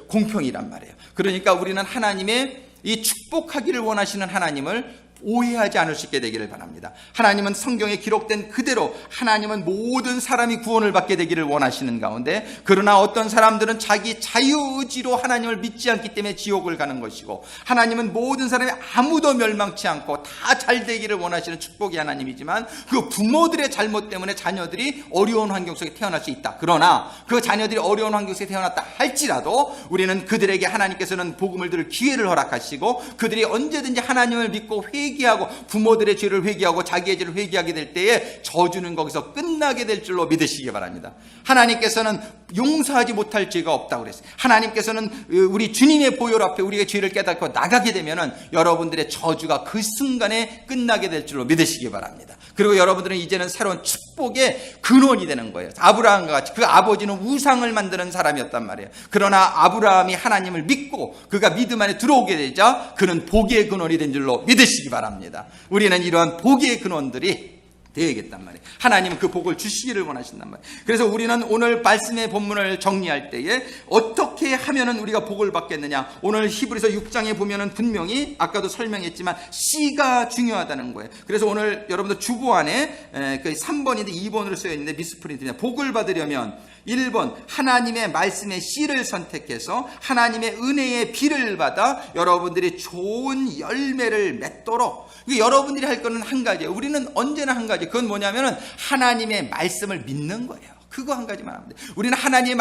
공평이란 말이에요. 그러니까 우리는 하나님의 이 축복하기를 원하시는 하나님을 오해하지 않을 수 있게 되기를 바랍니다. 하나님은 성경에 기록된 그대로 하나님은 모든 사람이 구원을 받게 되기를 원하시는 가운데, 그러나 어떤 사람들은 자기 자유의지로 하나님을 믿지 않기 때문에 지옥을 가는 것이고, 하나님은 모든 사람이 아무도 멸망치 않고 다 잘 되기를 원하시는 축복의 하나님이지만, 그 부모들의 잘못 때문에 자녀들이 어려운 환경 속에 태어날 수 있다. 그러나 그 자녀들이 어려운 환경 속에 태어났다 할지라도 우리는 그들에게 하나님께서는 복음을 들을 기회를 허락하시고, 그들이 언제든지 하나님을 믿고 회개하고 부모들의 죄를 회개하고 자기의 죄를 회개하게 될 때에 저주는 거기서 끝나게 될 줄로 믿으시기 바랍니다. 하나님께서는 용서하지 못할 죄가 없다고 그랬어요. 하나님께서는 우리 주님의 보혈 앞에 우리가 죄를 깨닫고 나가게 되면은 여러분들의 저주가 그 순간에 끝나게 될 줄로 믿으시기 바랍니다. 그리고 여러분들은 이제는 새로운 축복의 근원이 되는 거예요. 아브라함과 같이 그 아버지는 우상을 만드는 사람이었단 말이에요. 그러나 아브라함이 하나님을 믿고 그가 믿음 안에 들어오게 되자 그는 복의 근원이 된 줄로 믿으시기 바랍니다. 우리는 이러한 복의 근원들이 되어야겠단 말이에요. 하나님은 그 복을 주시기를 원하신단 말이에요. 그래서 우리는 오늘 말씀의 본문을 정리할 때에 어떻게 하면은 우리가 복을 받겠느냐, 오늘 히브리서 6장에 보면은 분명히 아까도 설명했지만 C가 중요하다는 거예요. 그래서 오늘 여러분들 주보 안에 그 3번인데 2번으로 쓰여 있는데 미스프린트입니다. 복을 받으려면 1번 하나님의 말씀의 C를 선택해서 하나님의 은혜의 B를 받아 여러분들이 좋은 열매를 맺도록, 여러분들이 할 거는 한 가지예요. 우리는 언제나 한 가지. 그건 뭐냐면은 하나님의 말씀을 믿는 거예요. 그거 한 가지만 하면 돼요. 우리는 하나님의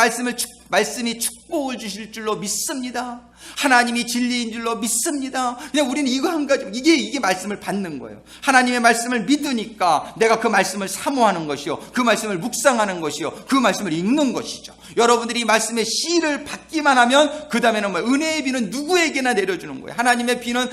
말씀이 축복을 주실 줄로 믿습니다. 하나님이 진리인 줄로 믿습니다. 그냥 우리는 이거 한 가지, 이게 말씀을 받는 거예요. 하나님의 말씀을 믿으니까 내가 그 말씀을 사모하는 것이요, 그 말씀을 묵상하는 것이요, 그 말씀을 읽는 것이죠. 여러분들이 이 말씀의 씨를 받기만 하면 그 다음에는 뭐 은혜의 비는 누구에게나 내려주는 거예요. 하나님의 비는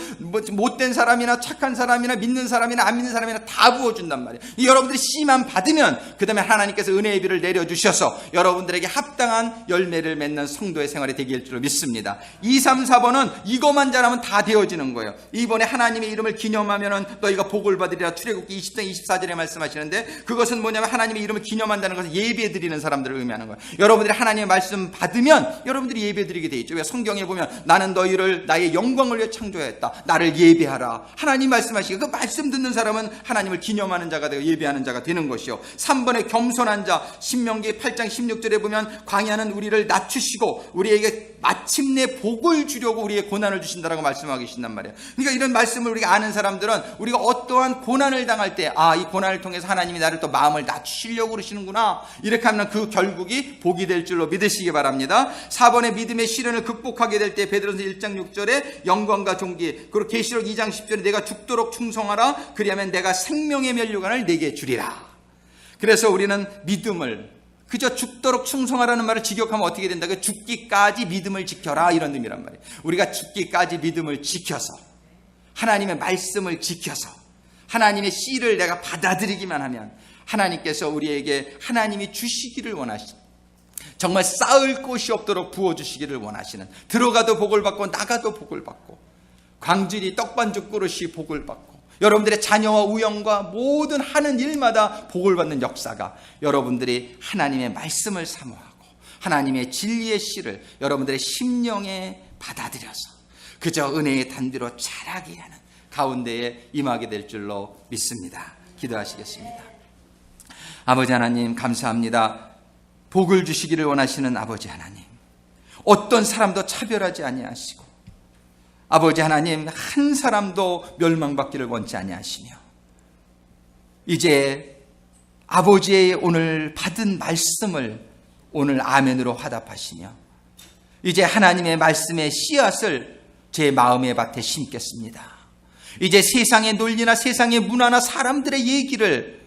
못된 사람이나 착한 사람이나 믿는 사람이나 안 믿는 사람이나 다 부어준단 말이에요. 여러분들이 씨만 받으면 그 다음에 하나님께서 은혜의 비를 내려주셔서 여러분들에게 합당한 열매를 맺는 성도의 생활이 되길 줄로 믿습니다. 2, 3, 4번은 이것만 잘하면 다 되어지는 거예요. 이번에 하나님의 이름을 기념하면은 너희가 복을 받으리라 출애굽기 20장 24절에 말씀하시는데, 그것은 뭐냐면 하나님의 이름을 기념한다는 것은 예배 드리는 사람들을 의미하는 거예요. 여러분들이 하나님의 말씀 받으면 여러분들이 예배 드리게 돼 있죠. 왜? 성경에 보면 나는 너희를 나의 영광을 위해 창조했다, 나를 예배하라. 하나님 말씀하시고 그 말씀 듣는 사람은 하나님을 기념하는 자가 되고 예배하는 자가 되는 것이요. 3번에 겸손한 자, 신명기 8장 16절에 보면 광야는 우리를 낮추시고 우리에게 마침내 복을 주려고 우리의 고난을 주신다라고 말씀하고 계신단 말이에요. 그러니까 이런 말씀을 우리가 아는 사람들은 우리가 어떠한 고난을 당할 때, 이 고난을 통해서 하나님이 나를 또 마음을 낮추시려고 그러시는구나, 이렇게 하면 그 결국이 복이 될 줄로 믿으시기 바랍니다. 4번의 믿음의 시련을 극복하게 될 때 베드로전서 1장 6절에 영광과 존귀, 그리고 계시록 2장 10절에 내가 죽도록 충성하라, 그리하면 내가 생명의 면류관을 내게 주리라. 그래서 우리는 믿음을, 그저 죽도록 충성하라는 말을 직역하면 어떻게 된다? 죽기까지 믿음을 지켜라, 이런 의미란 말이에요. 우리가 죽기까지 믿음을 지켜서, 하나님의 말씀을 지켜서 하나님의 씨를 내가 받아들이기만 하면 하나님께서 우리에게 하나님이 주시기를 원하시는, 정말 쌓을 곳이 없도록 부어주시기를 원하시는, 들어가도 복을 받고 나가도 복을 받고, 광질이 떡반죽 그릇이 복을 받고, 여러분들의 자녀와 우영과 모든 하는 일마다 복을 받는 역사가, 여러분들이 하나님의 말씀을 사모하고 하나님의 진리의 씨를 여러분들의 심령에 받아들여서 그저 은혜의 단비로 자라게 하는 가운데에 임하게 될 줄로 믿습니다. 기도하시겠습니다. 아버지 하나님, 감사합니다. 복을 주시기를 원하시는 아버지 하나님, 어떤 사람도 차별하지 아니하시고 아버지 하나님, 한 사람도 멸망받기를 원치 아니하시며, 이제 아버지의 오늘 받은 말씀을 오늘 아멘으로 화답하시며, 이제 하나님의 말씀의 씨앗을 제 마음의 밭에 심겠습니다. 이제 세상의 논리나 세상의 문화나 사람들의 얘기를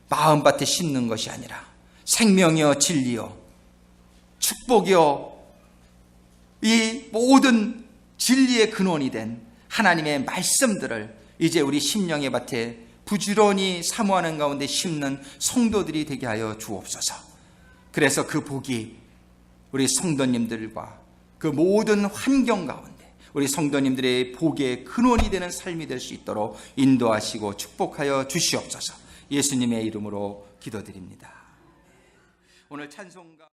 마음밭에 심는 것이 아니라 생명이요 진리요 축복이요 이 모든 진리의 근원이 된 하나님의 말씀들을 이제 우리 심령의 밭에 부지런히 사모하는 가운데 심는 성도들이 되게 하여 주옵소서. 그래서 그 복이 우리 성도님들과 그 모든 환경 가운데 우리 성도님들의 복의 근원이 되는 삶이 될 수 있도록 인도하시고 축복하여 주시옵소서. 예수님의 이름으로 기도드립니다. 오늘 찬송가